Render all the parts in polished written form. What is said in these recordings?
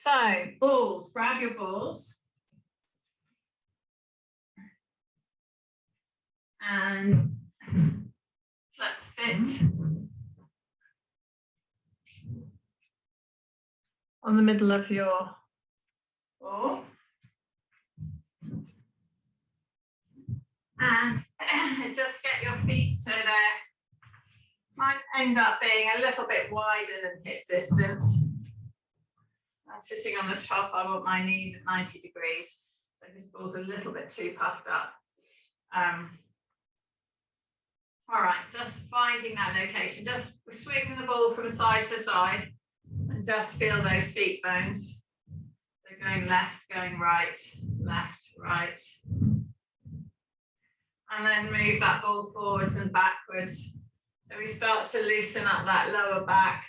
So balls, grab your balls. And let's sit on the middle of your ball. And just get your feet so they might end up being a little bit wider than hip distance. I'm sitting on the top, I want my knees at 90 degrees. So this ball's a little bit too puffed up. All right, just finding that location, just swinging the ball from side to side and just feel those seat bones. So going left, going right, left, right. And then move that ball forwards and backwards. So we start to loosen up that lower back,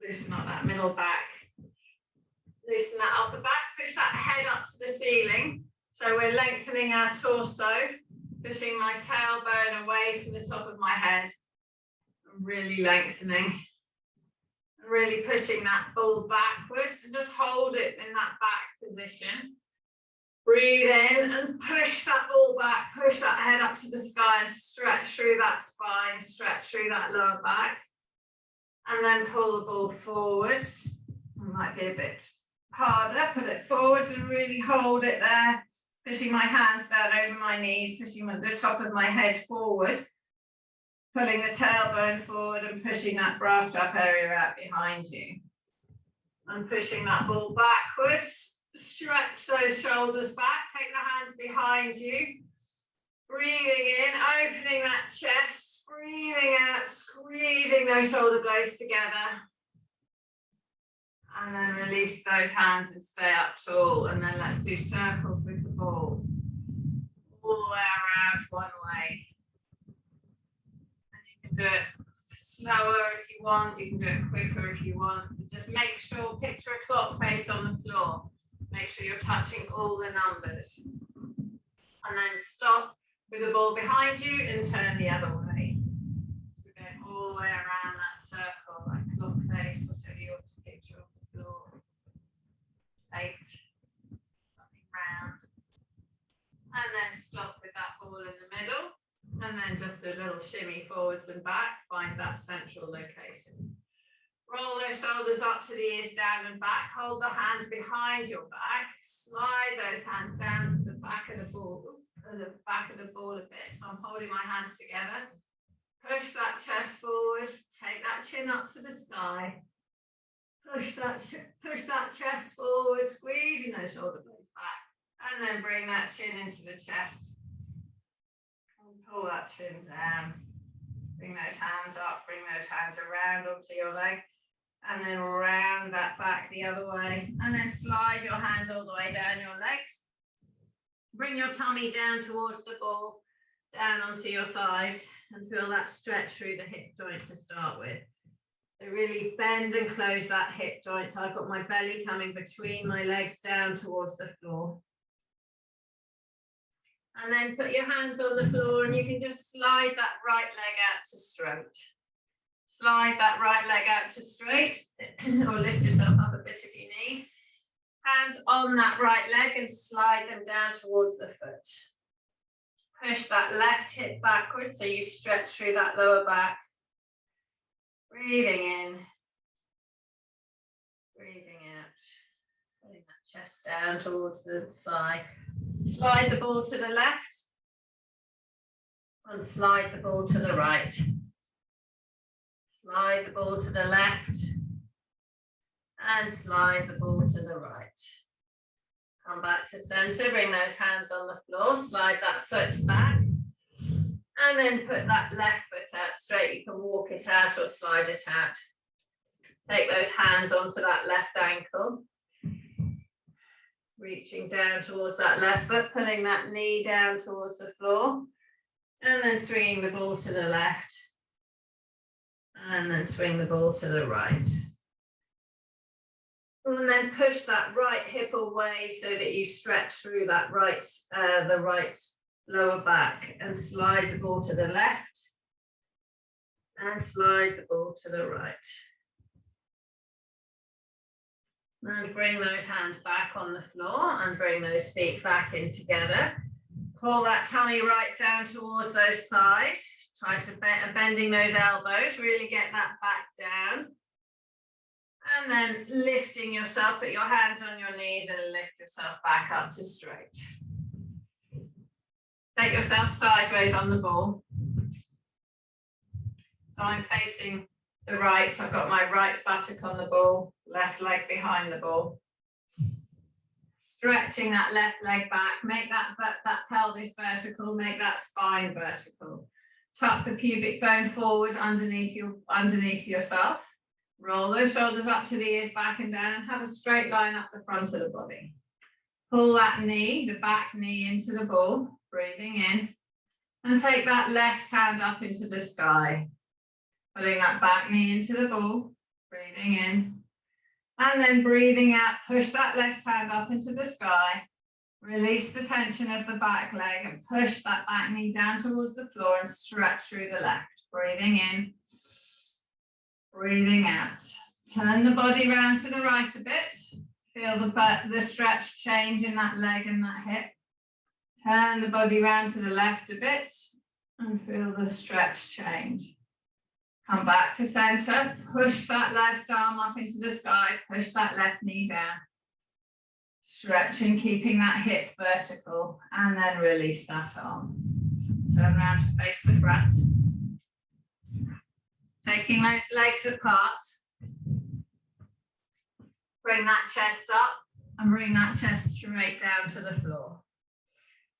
loosen up that middle back, loosen that upper back, push that head up to the ceiling. So we're lengthening our torso, pushing my tailbone away from the top of my head, and really lengthening, and really pushing that ball backwards, and just hold it in that back position. Breathe in and push that ball back, push that head up to the sky and stretch through that spine, stretch through that lower back. And then pull the ball forwards. It might be a bit harder, put it forwards and really hold it there. Pushing my hands down over my knees, pushing the top of my head forward. Pulling the tailbone forward and pushing that bra strap area out behind you. And pushing that ball backwards. Stretch those shoulders back, take the hands behind you. Breathing in, opening that chest, breathing out, squeezing those shoulder blades together. And then release those hands and stay up tall. And then let's do circles with the ball. All the way around one way. And you can do it slower if you want, you can do it quicker if you want. Just make sure, picture a clock face on the floor. Make sure you're touching all the numbers. And then stop with the ball behind you and turn the other way. So we're going all the way around that circle, that clock face, whatever you want to picture on the floor. 8, something round. And then stop with that ball in the middle. And then just a little shimmy forwards and back, find that central location. Roll those shoulders up to the ears, down and back. Hold the hands behind your back. Slide those hands down to the back of the ball, a bit. So I'm holding my hands together. Push that chest forward. Take that chin up to the sky. Push that chest forward, squeezing those shoulder blades back. And then bring that chin into the chest. And pull that chin down. Bring those hands up, bring those hands around onto your leg. And then round that back the other way. And then slide your hands all the way down your legs. Bring your tummy down towards the ball, down onto your thighs, and feel that stretch through the hip joint to start with. So really bend and close that hip joint. So I've got my belly coming between my legs down towards the floor. And then put your hands on the floor and you can just slide that right leg out to straight. Slide that right leg out to straight, or lift yourself up a bit if you need. Hands on that right leg and slide them down towards the foot. Push that left hip backwards so you stretch through that lower back. Breathing in, breathing out. Putting that chest down towards the thigh. Slide the ball to the left and slide the ball to the right. Slide the ball to the left and slide the ball to the right. Come back to center, bring those hands on the floor, slide that foot back and then put that left foot out straight. You can walk it out or slide it out. Take those hands onto that left ankle. Reaching down towards that left foot, pulling that knee down towards the floor and then swinging the ball to the left. And then swing the ball to the right. And then push that right hip away so that you stretch through that the right lower back and slide the ball to the left and slide the ball to the right. And bring those hands back on the floor and bring those feet back in together. Pull that tummy right down towards those thighs. Try to bending those elbows, really get that back down. And then lifting yourself, put your hands on your knees and lift yourself back up to straight. Take yourself sideways on the ball. So I'm facing the right, I've got my right buttock on the ball, left leg behind the ball. Stretching that left leg back, make that pelvis vertical, make that spine vertical. Tuck the pubic bone forward underneath yourself. Roll those shoulders up to the ears, back and down, and have a straight line up the front of the body. Pull that knee, the back knee into the ball, breathing in, and take that left hand up into the sky. Putting that back knee into the ball, breathing in, and then breathing out, push that left hand up into the sky, release the tension of the back leg and push that back knee down towards the floor and stretch through the left. Breathing in, breathing out. Turn the body round to the right a bit. Feel the stretch change in that leg and that hip. Turn the body round to the left a bit and feel the stretch change. Come back to center, push that left arm up into the sky, push that left knee down. Stretching, keeping that hip vertical, and then release that arm. Turn around to face the front. Taking those legs apart. Bring that chest up and bring that chest straight down to the floor.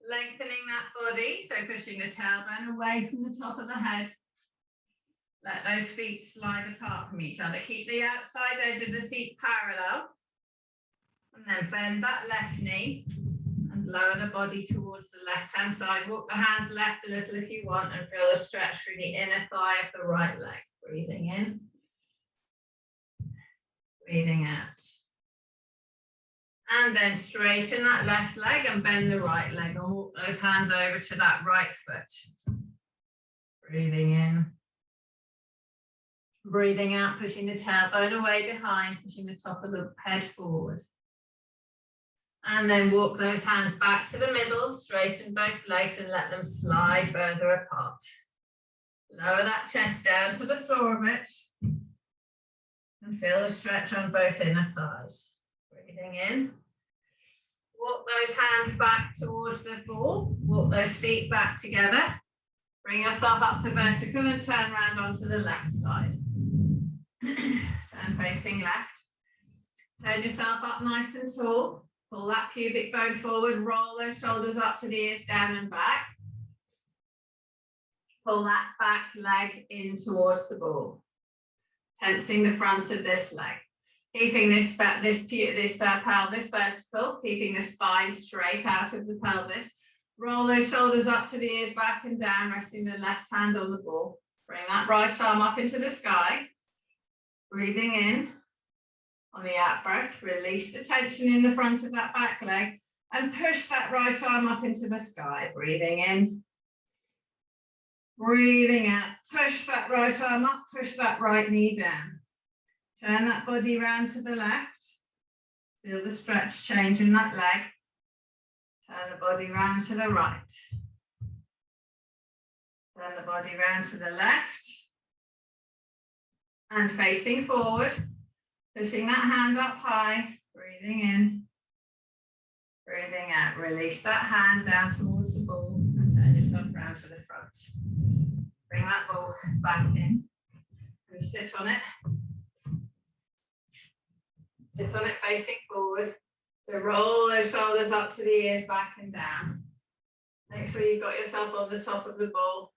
Lengthening that body, so pushing the tailbone away from the top of the head. Let those feet slide apart from each other. Keep the outside edge of the feet parallel. And then bend that left knee and lower the body towards the left-hand side. Walk the hands left a little if you want and feel the stretch through the inner thigh of the right leg. Breathing in. Breathing out. And then straighten that left leg and bend the right leg and walk those hands over to that right foot. Breathing in. Breathing out, pushing the tailbone away behind, pushing the top of the head forward. And then walk those hands back to the middle, straighten both legs and let them slide further apart. Lower that chest down to the floor a bit. And feel the stretch on both inner thighs. Breathing in. Walk those hands back towards the ball. Walk those feet back together. Bring yourself up to vertical and turn around onto the left side. Turn facing left. Turn yourself up nice and tall. Pull that pubic bone forward. Roll those shoulders up to the ears, down and back. Pull that back leg in towards the ball. Tensing the front of this leg. Keeping this pelvis vertical. Keeping the spine straight out of the pelvis. Roll those shoulders up to the ears, back and down, resting the left hand on the ball. Bring that right arm up into the sky. Breathing in. On the out breath, release the tension in the front of that back leg and push that right arm up into the sky. Breathing in. Breathing out. Push that right arm up, push that right knee down. Turn that body round to the left. Feel the stretch change in that leg. Turn the body round to the right. Turn the body round to the left. And facing forward. Pushing that hand up high. Breathing in. Breathing out. Release that hand down towards the ball and turn yourself round to the front. Bring that ball back in. And sit on it. Sit on it facing forward. So roll those shoulders up to the ears, back and down. Make sure you've got yourself on the top of the ball.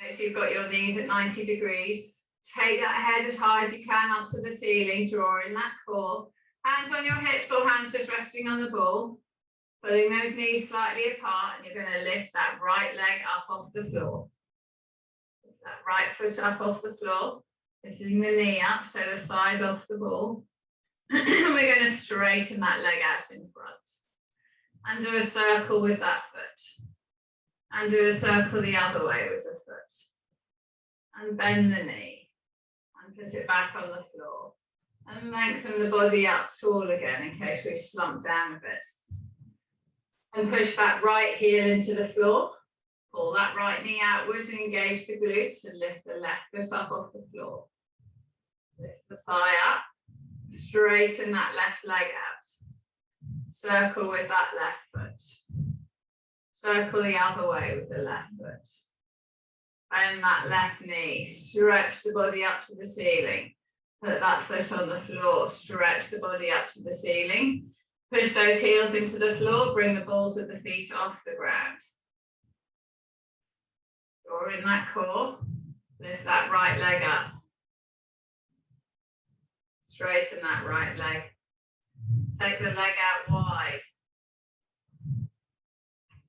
Make sure you've got your knees at 90 degrees. Take that head as high as you can up to the ceiling, draw in that core. Hands on your hips or hands just resting on the ball. Pulling those knees slightly apart, and you're going to lift that right leg up off the floor. Lift that right foot up off the floor. Lifting the knee up so the thigh's off the ball. We're going to straighten that leg out in front. And do a circle with that foot. And do a circle the other way with the foot. And bend the knee. And put it back on the floor. And lengthen the body up tall again in case we've slumped down a bit. And push that right heel into the floor. Pull that right knee outwards and engage the glutes and lift the left foot up off the floor. Lift the thigh up. Straighten that left leg out. Circle with that left foot. Circle the other way with the left foot. Bend that left knee. Stretch the body up to the ceiling. Put that foot on the floor. Stretch the body up to the ceiling. Push those heels into the floor. Bring the balls of the feet off the ground. Draw in that core. Lift that right leg up. Straighten that right leg. Take the leg out wide.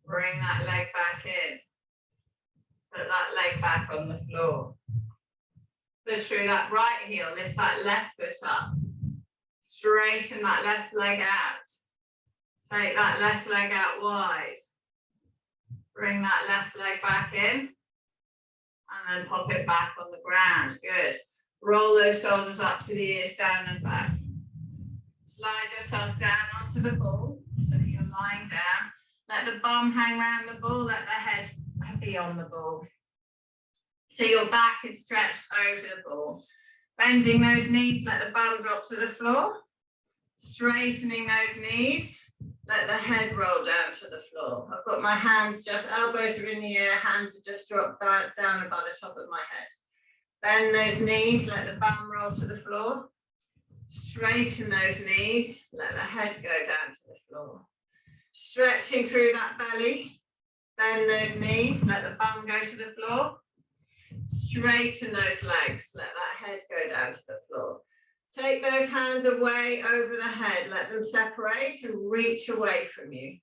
Bring that leg back in. Put that leg back on the floor. Push through that right heel. Lift that left foot up. Straighten that left leg out. Take that left leg out wide. Bring that left leg back in. And then pop it back on the ground. Good. Roll those shoulders up to the ears, down and back. Slide yourself down onto the ball so that you're lying down. Let the bum hang around the ball. Let the head be on the ball. So your back is stretched over the ball. Bending those knees, let the bum drop to the floor. Straightening those knees, let the head roll down to the floor. I've got my hands just, elbows are in the air, hands are just dropped down about the top of my head. Bend those knees, let the bum roll to the floor. Straighten those knees, let the head go down to the floor. Stretching through that belly. Bend those knees, let the bum go to the floor. Straighten those legs, let that head go down to the floor. Take those hands away over the head, let them separate and reach away from you.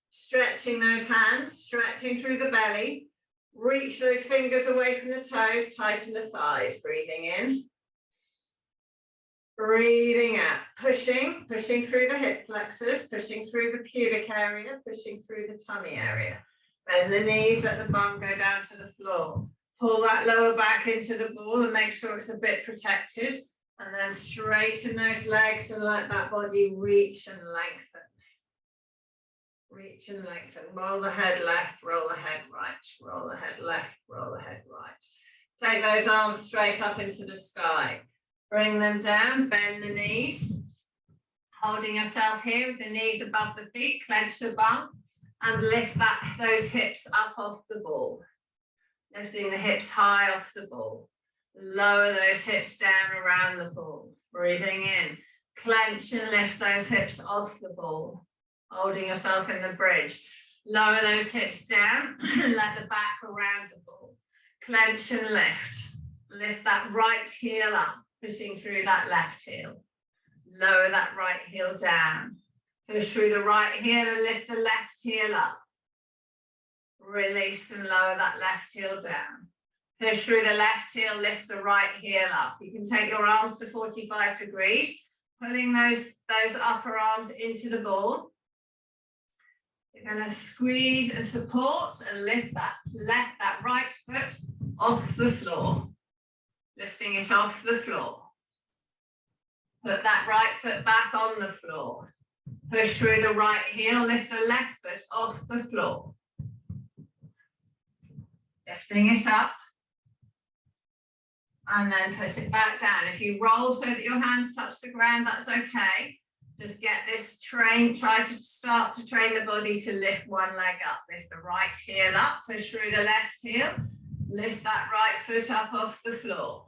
Stretching those hands, stretching through the belly. Reach those fingers away from the toes, tighten the thighs, breathing in. Breathing out, pushing through the hip flexors, pushing through the pubic area, pushing through the tummy area. Bend the knees, let the bum go down to the floor. Pull that lower back into the ball and make sure it's a bit protected. And then straighten those legs and let that body reach and lengthen. Reach and lengthen. Roll the head left, roll the head right, roll the head left, roll the head right. Take those arms straight up into the sky. Bring them down, bend the knees. Holding yourself here with the knees above the feet, clench the bum and lift those hips up off the ball. Lifting the hips high off the ball. Lower those hips down around the ball. Breathing in. Clench and lift those hips off the ball. Holding yourself in the bridge. Lower those hips down. Let the back around the ball. Clench and lift. Lift that right heel up. Pushing through that left heel. Lower that right heel down. Push through the right heel and lift the left heel up. Release and lower that left heel down. Push through the left heel, lift the right heel up. You can take your arms to 45 degrees, pulling those upper arms into the ball. You're going to squeeze and support and lift that right foot off the floor. Lifting it off the floor. Put that right foot back on the floor. Push through the right heel, lift the left foot off the floor. Lifting it up. And then put it back down. If you roll so that your hands touch the ground, that's okay. Just get this train, try to start to train the body to lift one leg up. Lift the right heel up, push through the left heel. Lift that right foot up off the floor.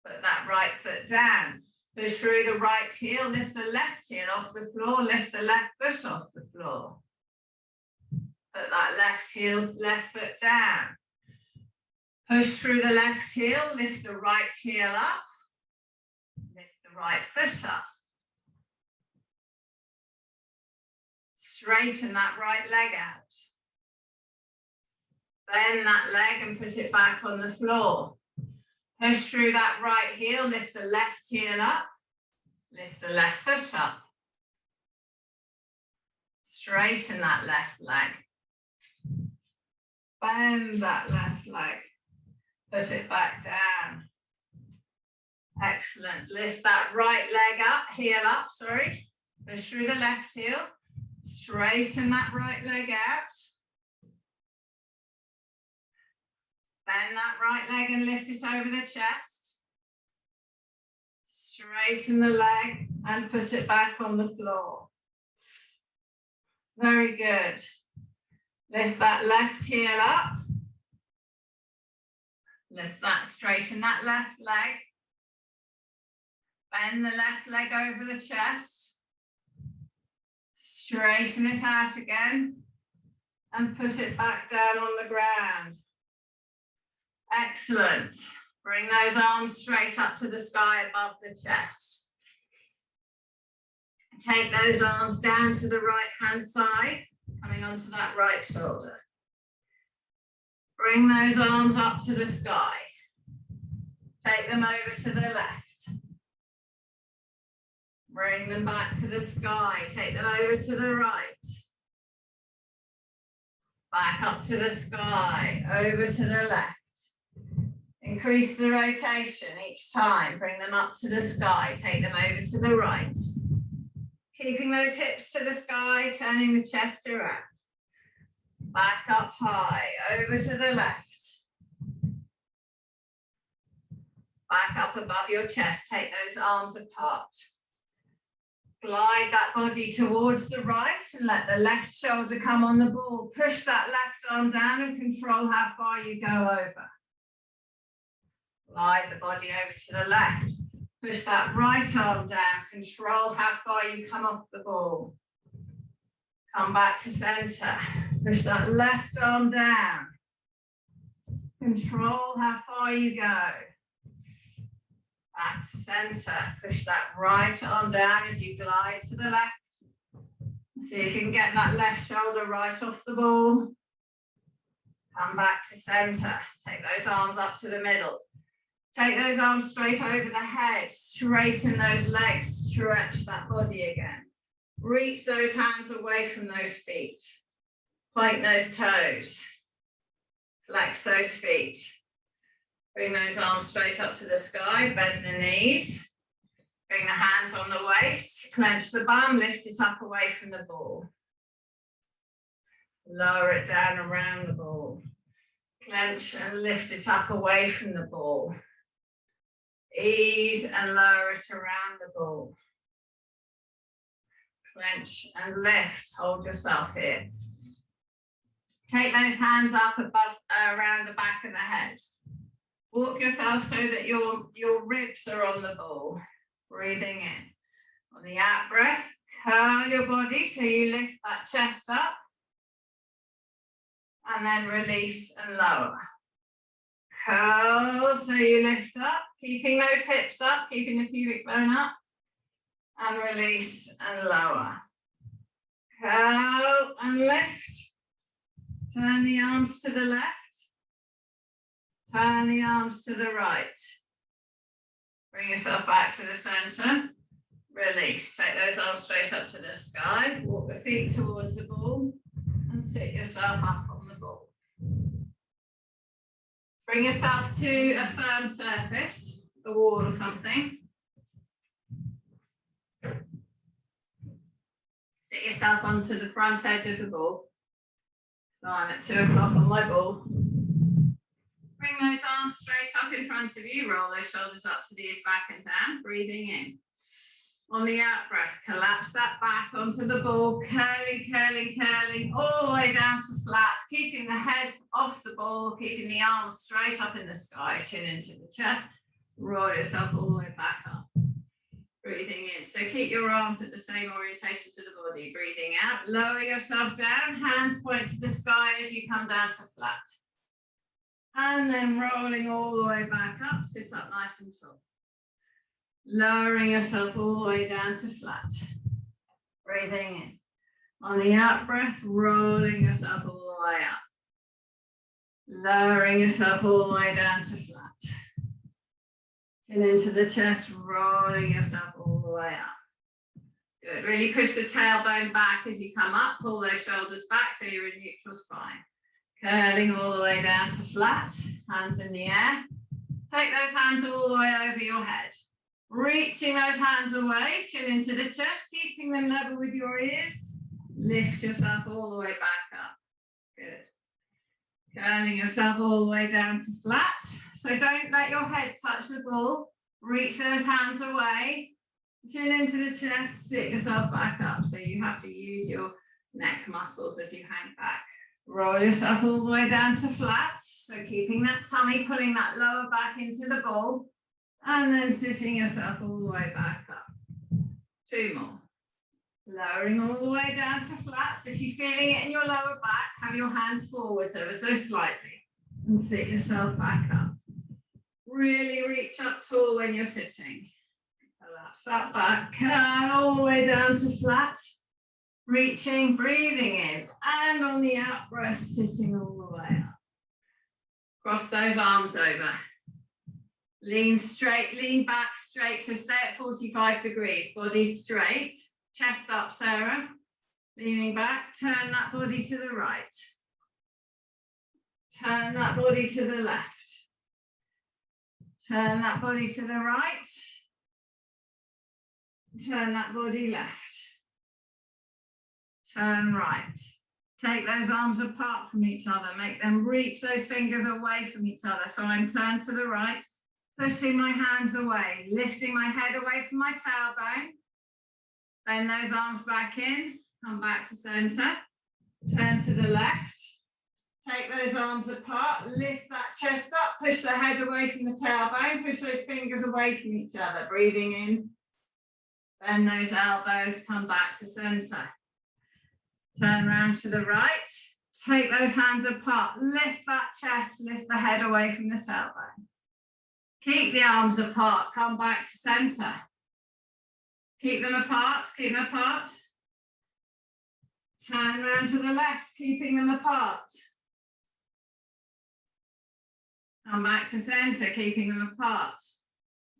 Put that right foot down. Push through the right heel, lift the left heel off the floor, lift the left foot off the floor. Put that left foot down. Push through the left heel, lift the right heel up, lift the right foot up. Straighten that right leg out. Bend that leg and put it back on the floor. Push through that right heel, lift the left heel up, lift the left foot up. Straighten that left leg. Bend that left leg. Put it back down. Excellent. Lift that right leg up, heel up, sorry. Push through the left heel. Straighten that right leg out. Bend that right leg and lift it over the chest. Straighten the leg and put it back on the floor. Very good. Lift that left heel up. Lift that, straighten that left leg. Bend the left leg over the chest. Straighten it out again and put it back down on the ground. Excellent. Bring those arms straight up to the sky above the chest. Take those arms down to the right hand side, coming onto that right shoulder. Bring those arms up to the sky. Take them over to the left. Bring them back to the sky. Take them over to the right. Back up to the sky, over to the left. Increase the rotation each time. Bring them up to the sky. Take them over to the right. Keeping those hips to the sky, turning the chest around. Back up high, over to the left. Back up above your chest. Take those arms apart. Glide that body towards the right and let the left shoulder come on the ball. Push that left arm down and control how far you go over. Glide the body over to the left. Push that right arm down. Control how far you come off the ball. Come back to center. Push that left arm down. Control how far you go. Back to center. Push that right arm down as you glide to the left. See if you can get that left shoulder right off the ball. Come back to center. Take those arms up to the middle. Take those arms straight over the head. Straighten those legs. Stretch that body again. Reach those hands away from those feet. Point those toes. Flex those feet. Bring those arms straight up to the sky. Bend the knees. Bring the hands on the waist. Clench the bum. Lift it up away from the ball. Lower it down around the ball. Clench and lift it up away from the ball. Ease and lower it around the ball. Clench and lift. Hold yourself here. Take those hands up above, around the back of the head. Walk yourself so that your ribs are on the ball. Breathing in. On the out breath, curl your body so you lift that chest up. And then release and lower. Curl so you lift up, keeping those hips up, keeping the pubic bone up. And release and lower. Curl and lift. Turn the arms to the left. Turn the arms to the right. Bring yourself back to the center. Release. Take those arms straight up to the sky. Walk the feet towards the ball and sit yourself up on the ball. Bring yourself to a firm surface, a wall or something. Sit yourself onto the front edge of the ball. So I'm at 2 o'clock on my ball. Bring those arms straight up in front of you. Roll those shoulders up to the ears, back and down. Breathing in. On the out breath, collapse that back onto the ball. Curling, curling, curling, all the way down to flat. Keeping the head off the ball. Keeping the arms straight up in the sky. Chin into the chest. Roll yourself all the way back up. Breathing in. So keep your arms at the same orientation to the body. Breathing out. Lower yourself down. Hands point to the sky as you come down to flat. And then rolling all the way back up. Sit up nice and tall. Lowering yourself all the way down to flat. Breathing in. On the out breath, rolling yourself all the way up. Lowering yourself all the way down to flat. Chin into the chest, rolling yourself all the way up. Good. Really push the tailbone back as you come up. Pull those shoulders back so you're in neutral spine. Curling all the way down to flat. Hands in the air. Take those hands all the way over your head. Reaching those hands away, chin into the chest, keeping them level with your ears. Lift yourself all the way back up. Good. Curling yourself all the way down to flat. So don't let your head touch the ball. Reach those hands away. Chin into the chest, sit yourself back up. So you have to use your neck muscles as you hang back. Roll yourself all the way down to flat. So keeping that tummy, pulling that lower back into the ball. And then sitting yourself all the way back up. 2 more. Lowering all the way down to flat. So if you're feeling it in your lower back, have your hands forwards ever so slightly. And sit yourself back up. Really reach up tall when you're sitting. Collapse that back, all the way down to flat. Reaching, breathing in. And on the out breath, sitting all the way up. Cross those arms over. Lean straight, lean back straight. So stay at 45 degrees. Body straight. Chest up, Sarah. Leaning back. Turn that body to the right. Turn that body to the left. Turn that body to the right. Turn that body left. Turn right. Take those arms apart from each other. Make them reach those fingers away from each other. So I'm turned to the right. Pushing my hands away, lifting my head away from my tailbone. Bend those arms back in, come back to center. Turn to the left. Take those arms apart, lift that chest up, push the head away from the tailbone, push those fingers away from each other. Breathing in. Bend those elbows, come back to center. Turn around to the right. Take those hands apart, lift that chest, lift the head away from the tailbone. Keep the arms apart, come back to center. Keep them apart, keep them apart. Turn around to the left, keeping them apart. Come back to center, keeping them apart.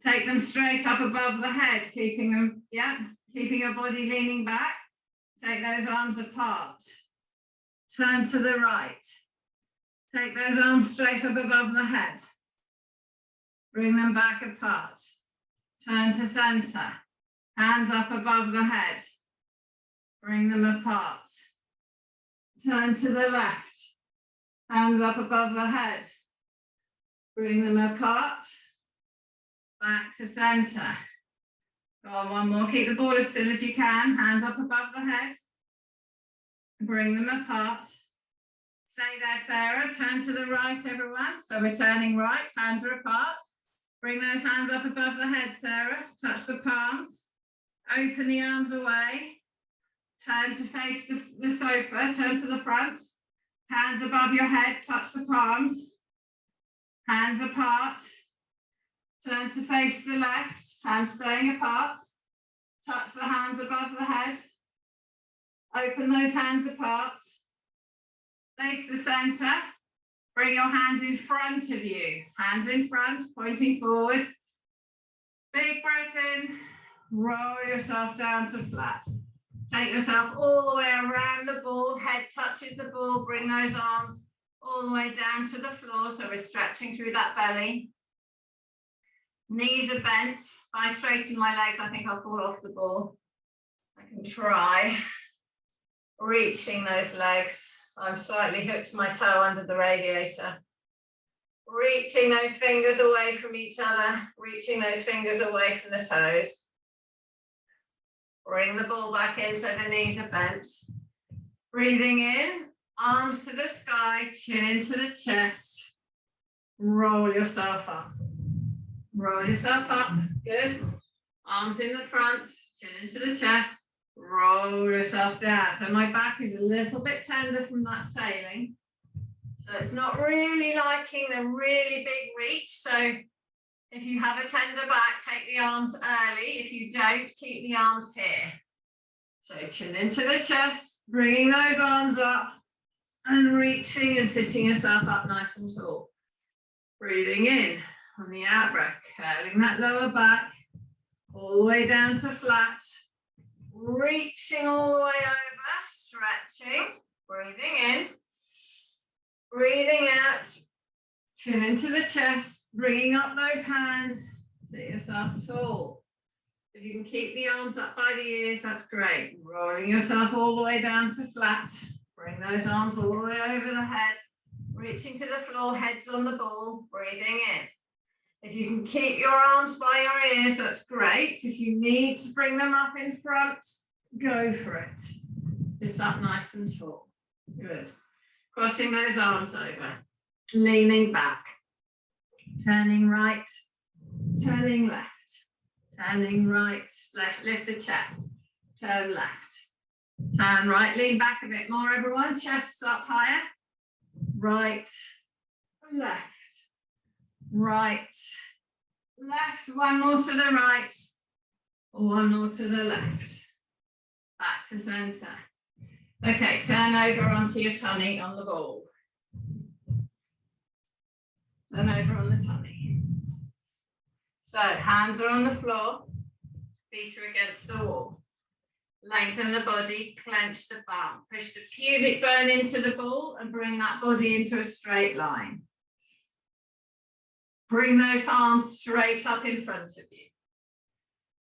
Take them straight up above the head, keeping them, keeping your body leaning back. Take those arms apart. Turn to the right. Take those arms straight up above the head. Bring them back apart. Turn to center. Hands up above the head. Bring them apart. Turn to the left. Hands up above the head. Bring them apart. Back to center. Go on, one more. Keep the ball as still as you can. Hands up above the head. Bring them apart. Stay there, Sarah. Turn to the right, everyone. So we're turning right. Hands are apart. Bring those hands up above the head, Sarah. Touch the palms. Open the arms away. Turn to face the sofa. Turn to the front. Hands above your head. Touch the palms. Hands apart. Turn to face the left. Hands staying apart. Touch the hands above the head. Open those hands apart. Face the center. Bring your hands in front of you. Hands in front, pointing forward. Big breath in. Roll yourself down to flat. Take yourself all the way around the ball. Head touches the ball. Bring those arms all the way down to the floor. So we're stretching through that belly. Knees are bent. If I straighten my legs, I think I'll fall off the ball. I can try. Reaching those legs. I'm slightly hooked my toe under the radiator. Reaching those fingers away from each other. Reaching those fingers away from the toes. Bring the ball back in so the knees are bent. Breathing in, arms to the sky, chin into the chest. Roll yourself up. Roll yourself up. Good. Arms in the front, chin into the chest. Roll yourself down. So my back is a little bit tender from that sailing. So it's not really liking the really big reach. So if you have a tender back, take the arms early. If you don't, keep the arms here. So chin into the chest, bringing those arms up and reaching and sitting yourself up nice and tall. Breathing in on the out breath, curling that lower back all the way down to flat. Reaching all the way over, stretching, breathing in, breathing out, chin into the chest, bringing up those hands, Sit yourself tall. If you can keep the arms up by the ears, that's great. Rolling yourself all the way down to flat. Bring those arms all the way over the head. Reaching to the floor, heads on the ball, breathing in. If you can keep your arms by your ears, that's great. If you need to bring them up in front, go for it. Sit up nice and tall. Good. Crossing those arms over. Leaning back. Turning right. Turning left. Turning right. Left. Lift the chest. Turn left. Turn right. Lean back a bit more, everyone. Chests up higher. Right. Left. Right. Left. One more to the right. One more to the left. Back to center. Okay, turn over onto your tummy on the ball. Turn over on the tummy. So hands are on the floor, feet are against the wall. Lengthen the body, clench the bum. Push the pubic bone into the ball and bring that body into a straight line. Bring those arms straight up in front of you.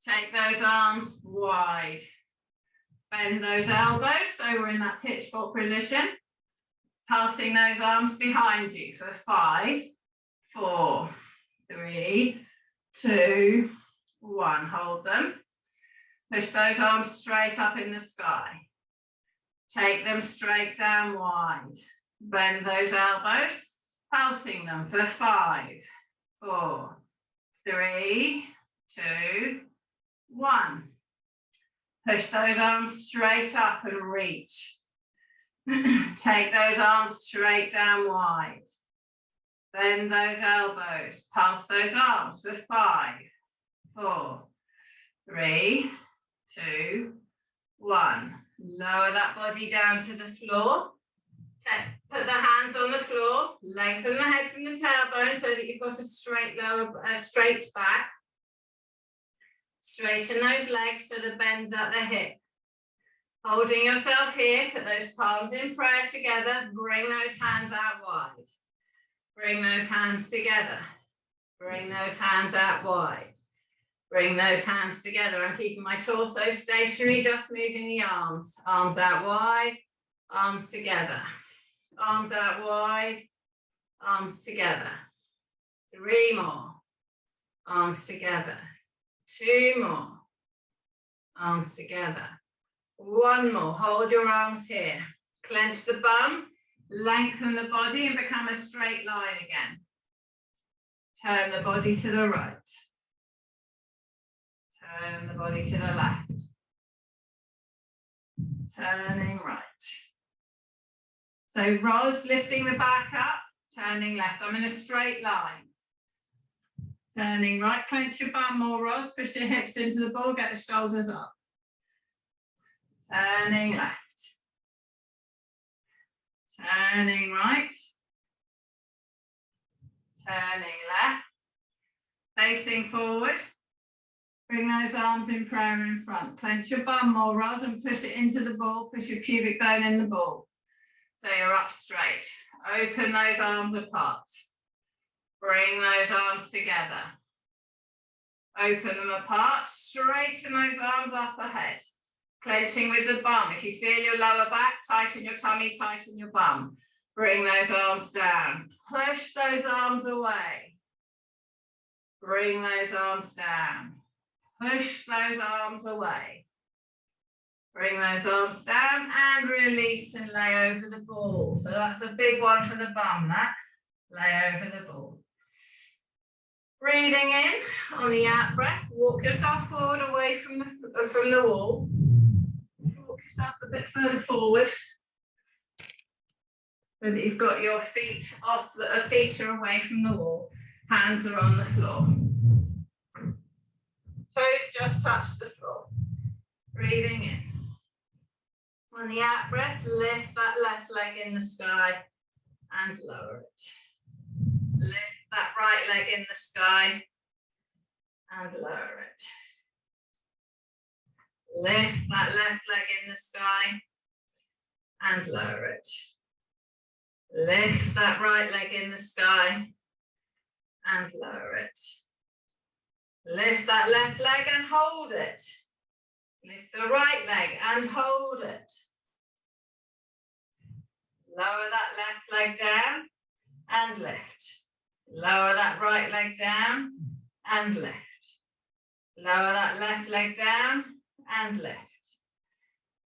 Take those arms wide. Bend those elbows so we're in that pitchfork position. Passing those arms behind you for 5, 4, 3, 2, 1. Hold them. Push those arms straight up in the sky. Take them straight down wide. Bend those elbows, pulsing them for 5, 4, 3, 2, 1. Push those arms straight up and reach. Take those arms straight down wide. Bend those elbows, pulse those arms for 5, 4, 3, 2, 1. Lower that body down to the floor. Put the hands on the floor. Lengthen the head from the tailbone so that you've got a straight straight back. Straighten those legs so the bend's at the hip. Holding yourself here, put those palms in prayer together. Bring those hands out wide. Bring those hands together. Bring those hands out wide. Bring those hands together. I'm keeping my torso stationary, just moving the arms. Arms out wide, arms together. Arms out wide, arms together. 3 more. Arms together. 2 more. Arms together. 1 more. Hold your arms here. Clench the bum. Lengthen the body and become a straight line again. Turn the body to the right. Turn the body to the left. Turning right. So Ros, lifting the back up, turning left. I'm in a straight line. Turning right, clench your bum more, Ros. Push your hips into the ball, get the shoulders up. Turning left. Turning right. Turning left. Facing forward. Bring those arms in prayer in front. Clench your bum more, Ros, and push it into the ball. Push your pubic bone in the ball. So you're up straight. Open those arms apart. Bring those arms together. Open them apart. Straighten those arms up ahead. Clenching with the bum. If you feel your lower back, tighten your tummy, tighten your bum. Bring those arms down. Push those arms away. Bring those arms down. Push those arms away. Bring those arms down and release and lay over the ball. So that's a big one for the bum, that. Lay over the ball. Breathing in on the out breath. Walk yourself forward away from the wall. Walk yourself a bit further forward so that you've got your feet off. Feet are away from the wall. Hands are on the floor. Toes just touch the floor. Breathing in. On the out breath, lift that left leg in the sky and lower it. Lift that right leg in the sky and lower it. Lift that left leg in the sky and lower it. Lift that right leg in the sky and lower it. Lift that left leg and hold it. Lift the right leg and hold it. Lower that left leg down and lift. Lower that right leg down and lift. Lower that left leg down and lift.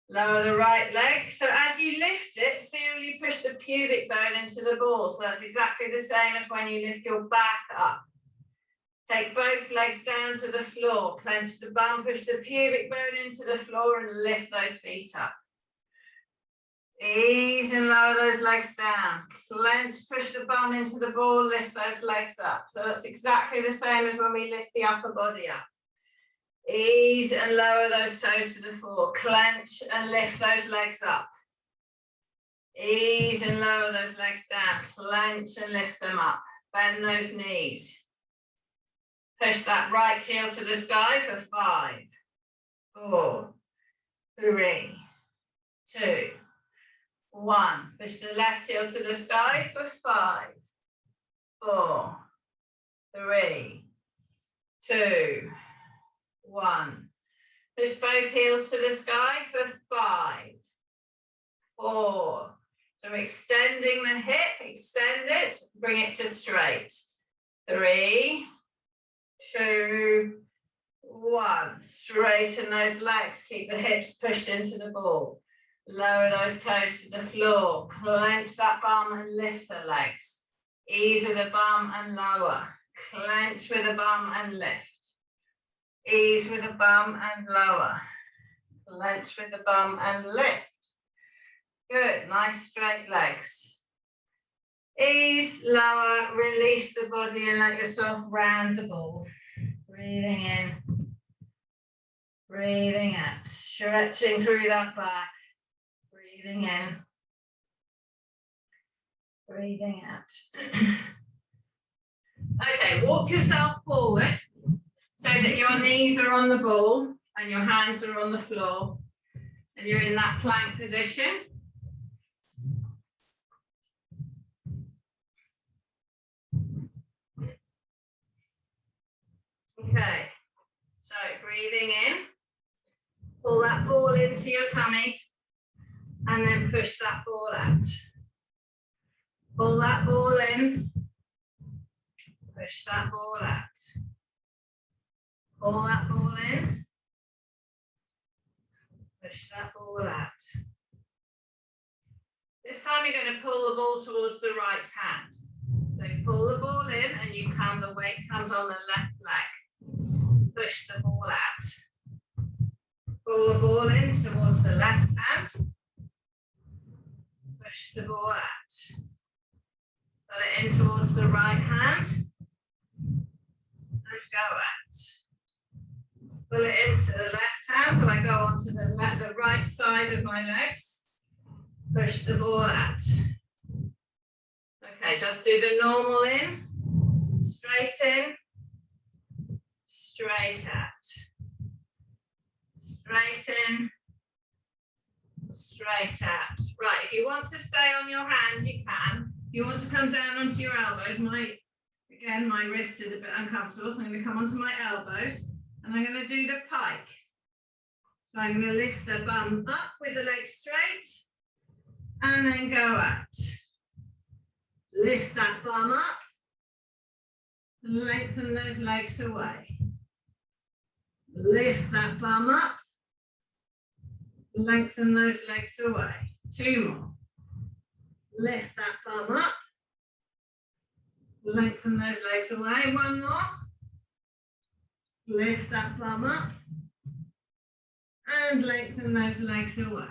Lower the right leg. So as you lift it, feel you push the pubic bone into the ball. So that's exactly the same as when you lift your back up. Take both legs down to the floor. Clench the bum, push the pubic bone into the floor and lift those feet up. Ease and lower those legs down. Clench, push the bum into the ball, lift those legs up. So that's exactly the same as when we lift the upper body up. Ease and lower those toes to the floor. Clench and lift those legs up. Ease and lower those legs down. Clench and lift them up. Bend those knees. Push that right heel to the sky for 5, 4, 3, 2, 1. Push the left heel to the sky for 5, 4, 3, 2, 1. Push both heels to the sky for 5, 4. So we're extending the hip, extend it, bring it to straight. 3, 2, 1. Straighten those legs, keep the hips pushed into the ball. Lower those toes to the floor, clench that bum and lift the legs. Ease with the bum and lower, clench with the bum and lift. Ease with the bum and lower, clench with the bum and lift. Good, nice straight legs. Ease, lower, release the body and let yourself round the ball. Breathing in, breathing out, stretching through that back. Breathing in, breathing out. Okay, walk yourself forward so that your knees are on the ball and your hands are on the floor and you're in that plank position. Okay, so breathing in, pull that ball into your tummy and then push that ball out. Pull that ball in, push that ball out. Pull that ball in, push that ball out. This time you're going to pull the ball towards the right hand. So you pull the ball in and you come, the weight comes on the left leg. Push the ball out. Pull the ball in towards the left hand. Push the ball out. Pull it in towards the right hand. And go out. Pull it into the left hand, so I go onto the right side of my legs. Push the ball out. Okay, just do the normal in, straight, out. Straight in, straight out. Right, if you want to stay on your hands, you can. If you want to come down onto your elbows, again, my wrist is a bit uncomfortable, so I'm going to come onto my elbows and I'm going to do the pike. So I'm going to lift the bum up with the legs straight and then go out. Lift that bum up, lengthen those legs away. Lift that bum up, lengthen those legs away. 2 more. Lift that bum up, lengthen those legs away. 1 more. Lift that bum up and lengthen those legs away.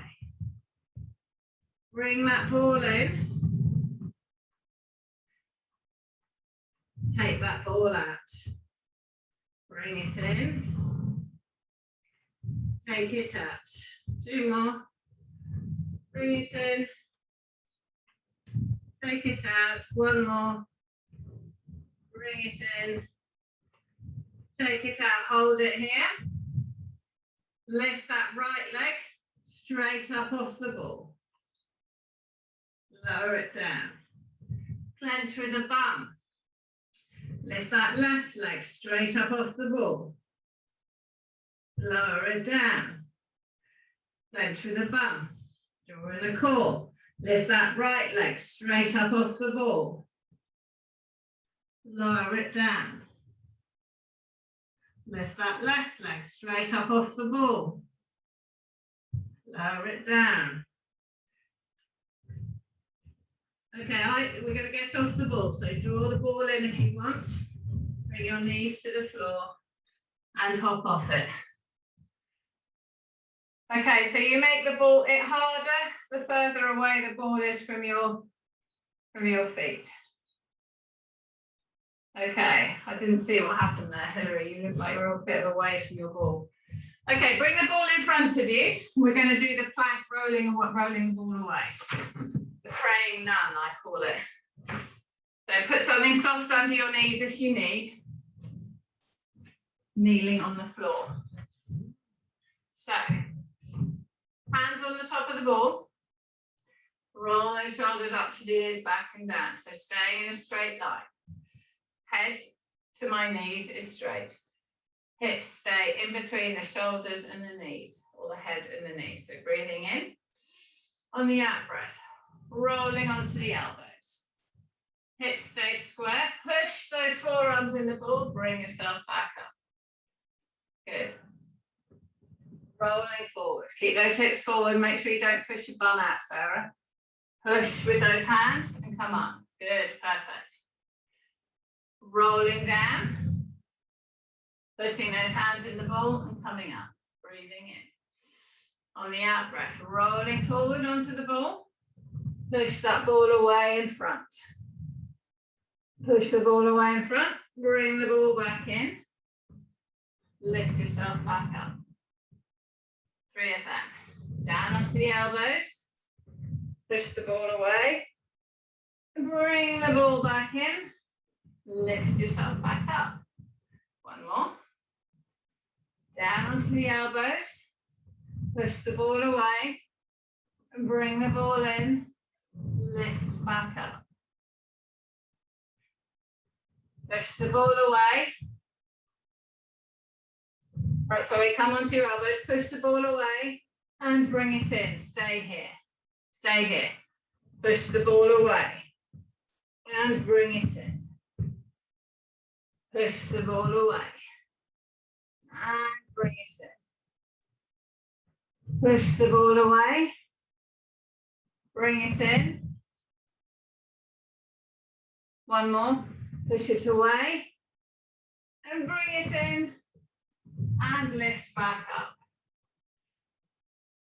Bring that ball in. Take that ball out. Bring it in. Take it out. 2 more. Bring it in. Take it out. 1 more. Bring it in. Take it out. Hold it here. Lift that right leg straight up off the ball. Lower it down. Clench with the bum. Lift that left leg straight up off the ball. Lower it down. Bench with the bum. Draw in the core. Lift that right leg straight up off the ball. Lower it down. Lift that left leg straight up off the ball. Lower it down. Okay, we're going to get off the ball. So draw the ball in if you want. Bring your knees to the floor and hop off it. Okay, so you make the ball it harder the further away the ball is from your feet. Okay, I didn't see what happened there, Hilary. You look like you're a bit away from your ball. Okay, bring the ball in front of you. We're going to do the plank rolling the ball away. The praying nun, I call it. So put something soft under your knees if you need. Kneeling on the floor. So, hands on the top of the ball. Roll those shoulders up to the ears, back and down. So staying in a straight line. Head to my knees is straight. Hips stay in between the shoulders and the knees, or the head and the knees. So breathing in. On the out breath, rolling onto the elbows. Hips stay square. Push those forearms in the ball. Bring yourself back up. Good. Rolling forward. Keep those hips forward. Make sure you don't push your bum out, Sarah. Push with those hands and come up. Good, perfect. Rolling down. Pushing those hands in the ball and coming up. Breathing in. On the out breath, rolling forward onto the ball. Push that ball away in front. Push the ball away in front. Bring the ball back in. Lift yourself back up. 3 of them. Down onto the elbows. Push the ball away. Bring the ball back in. Lift yourself back up. One more. Down onto the elbows. Push the ball away. And bring the ball in. Lift back up. Push the ball away. Right, so we come onto your elbows, push the ball away and bring it in. Stay here. Stay here. Push the ball away and bring it in. Push the ball away and bring it in. Push the ball away. Bring it in. One more. Push it away and bring it in. And lift back up.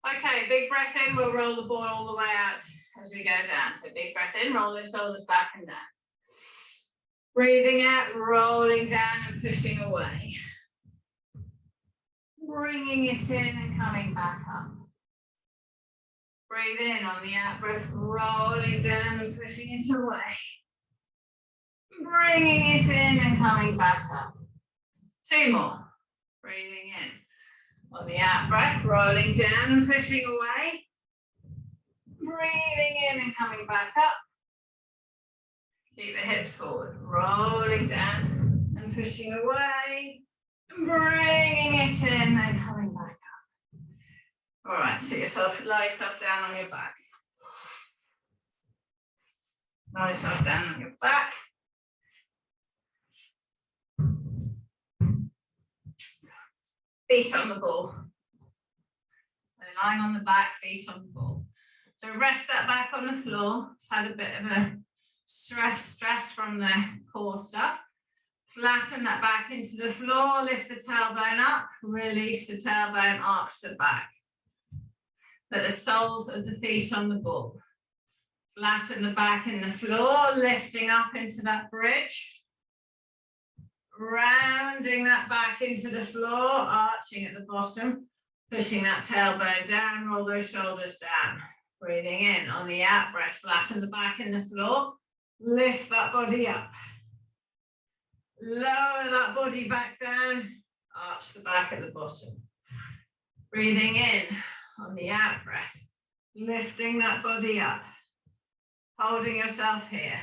Okay, big breath in, we'll roll the ball all the way out as we go down. So big breath in, roll the shoulders back and down. Breathing out, rolling down and pushing away. Bringing it in and coming back up. Breathe in on the out breath, rolling down and pushing it away. Bringing it in and coming back up. 2 more. Breathing in. On the out breath, rolling down and pushing away. Breathing in and coming back up. Keep the hips forward. Rolling down and pushing away. Bringing it in and coming back up. All right, lie yourself down on your back. Lie yourself down on your back. Feet on the ball. So lying on the back, feet on the ball. So rest that back on the floor. It's had a bit of a stress from the core stuff. Flatten that back into the floor, lift the tailbone up, release the tailbone, arch the back. Put the soles of the feet on the ball. Flatten the back in the floor, lifting up into that bridge. Rounding that back into the floor, arching at the bottom, pushing that tailbone down, roll those shoulders down. Breathing in on the out breath, flatten the back in the floor, lift that body up. Lower that body back down, arch the back at the bottom. Breathing in on the out breath, lifting that body up, holding yourself here.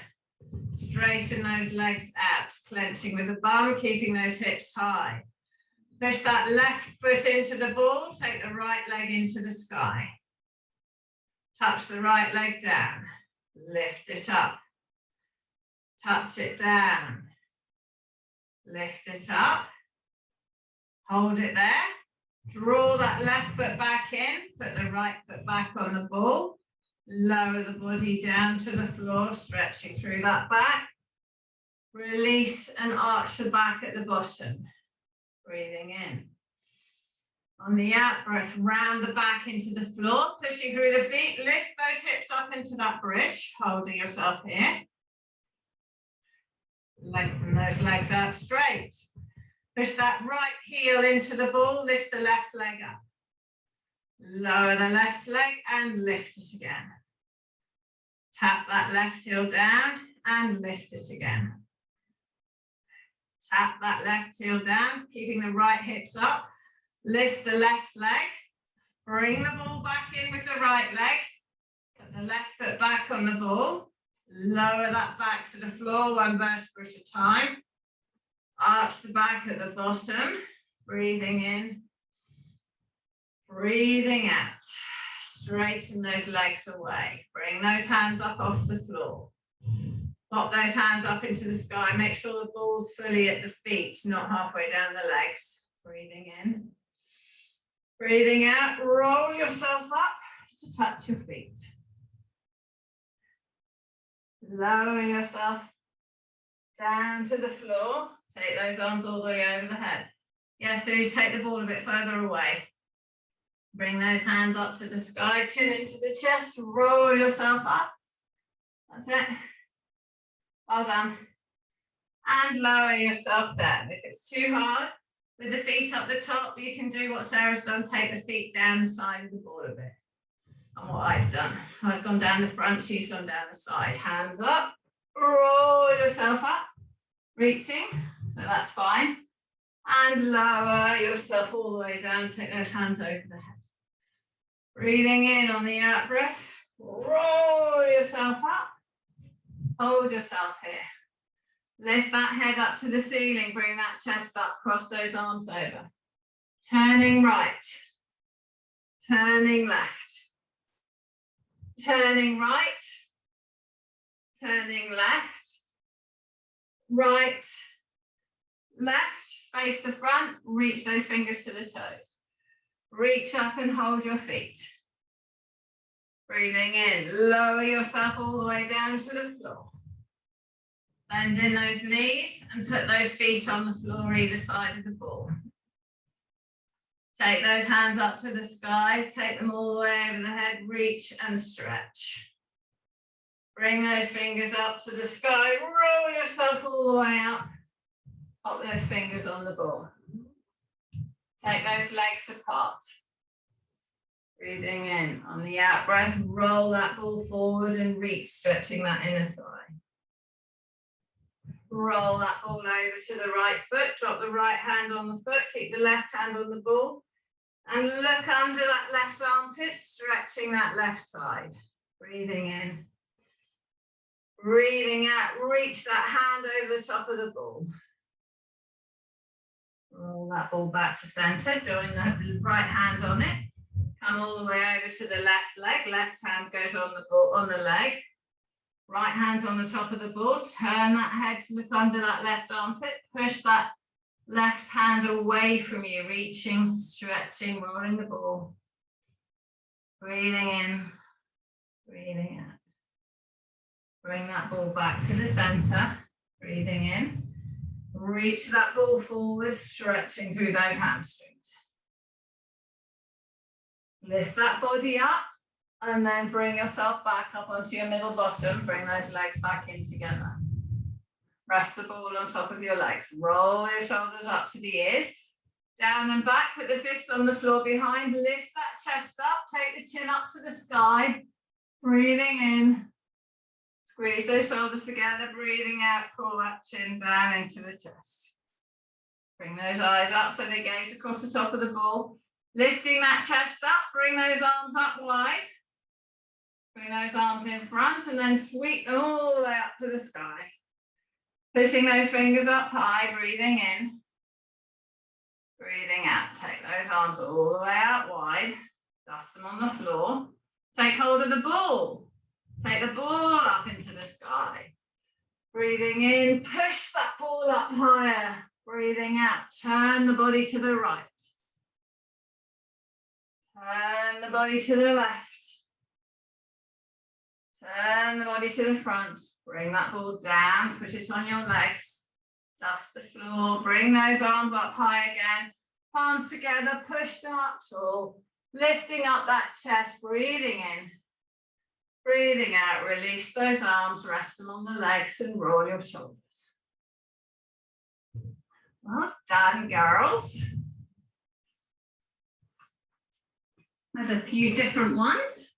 Straighten those legs out, clenching with the bum, keeping those hips high. Push that left foot into the ball, take the right leg into the sky. Touch the right leg down, lift it up, touch it down, lift it up, hold it there, draw that left foot back in, put the right foot back on the ball, lower the body down to the floor, stretching through that back, release and arch the back at the bottom, breathing in. On the out breath, round the back into the floor, pushing through the feet, lift those hips up into that bridge, holding yourself here. Lengthen those legs out straight. Push that right heel into the ball, lift the left leg up. Lower the left leg and lift it again. Tap that left heel down and lift it again. Tap that left heel down, keeping the right hips up. Lift the left leg, bring the ball back in with the right leg, put the left foot back on the ball, lower that back to the floor, one vertebra at a time, arch the back at the bottom, breathing in, breathing out, straighten those legs away, bring those hands up off the floor, pop those hands up into the sky, make sure the ball's fully at the feet, not halfway down the legs, breathing in. Breathing out, roll yourself up to touch your feet. Lower yourself down to the floor. Take those arms all the way over the head. Yes, so you take the ball a bit further away. Bring those hands up to the sky, chin into the chest, roll yourself up. That's it. Well done. And lower yourself down. If it's too hard, with the feet up the top, you can do what Sarah's done, take the feet down the side of the ball a bit. And what I've done, I've gone down the front, she's gone down the side. Hands up, roll yourself up, reaching, so that's fine. And lower yourself all the way down, take those hands over the head. Breathing in on the out breath, roll yourself up, hold yourself here. Lift that head up to the ceiling, bring that chest up, cross those arms over. Turning right, turning left, turning right, turning left, right, left, face the front, reach those fingers to the toes. Reach up and hold your feet. Breathing in, lower yourself all the way down to the floor. Bend in those knees and put those feet on the floor either side of the ball. Take those hands up to the sky, take them all the way over the head, reach and stretch. Bring those fingers up to the sky, roll yourself all the way up, pop those fingers on the ball. Take those legs apart. Breathing in, on the out breath, roll that ball forward and reach, stretching that inner thigh. Roll that ball over to the right foot, drop the right hand on the foot, keep the left hand on the ball, and look under that left armpit, stretching that left side. Breathing in. Breathing out, reach that hand over the top of the ball. Roll that ball back to center, join the right hand on it. Come all the way over to the left leg, left hand goes on the ball, on the leg. Right hand's on the top of the ball, turn that head to look under that left armpit, push that left hand away from you, reaching, stretching, rolling the ball. Breathing in, breathing out. Bring that ball back to the center, breathing in. Reach that ball forward, stretching through those hamstrings. Lift that body up. And then bring yourself back up onto your middle bottom. Bring those legs back in together. Rest the ball on top of your legs. Roll your shoulders up to the ears. Down and back. Put the fists on the floor behind. Lift that chest up. Take the chin up to the sky. Breathing in. Squeeze those shoulders together. Breathing out. Pull that chin down into the chest. Bring those eyes up so they gaze across the top of the ball. Lifting that chest up. Bring those arms up wide. Bring those arms in front and then sweep them all the way up to the sky. Pushing those fingers up high, breathing in. Breathing out. Take those arms all the way out wide. Dust them on the floor. Take hold of the ball. Take the ball up into the sky. Breathing in, push that ball up higher. Breathing out, turn the body to the right. Turn the body to the left. Turn the body to the front. Bring that ball down, put it on your legs. Dust the floor, bring those arms up high again. Palms together, push them up tall. Lifting up that chest, breathing in. Breathing out, release those arms, rest them on the legs and roll your shoulders. Well done, girls. There's a few different ones.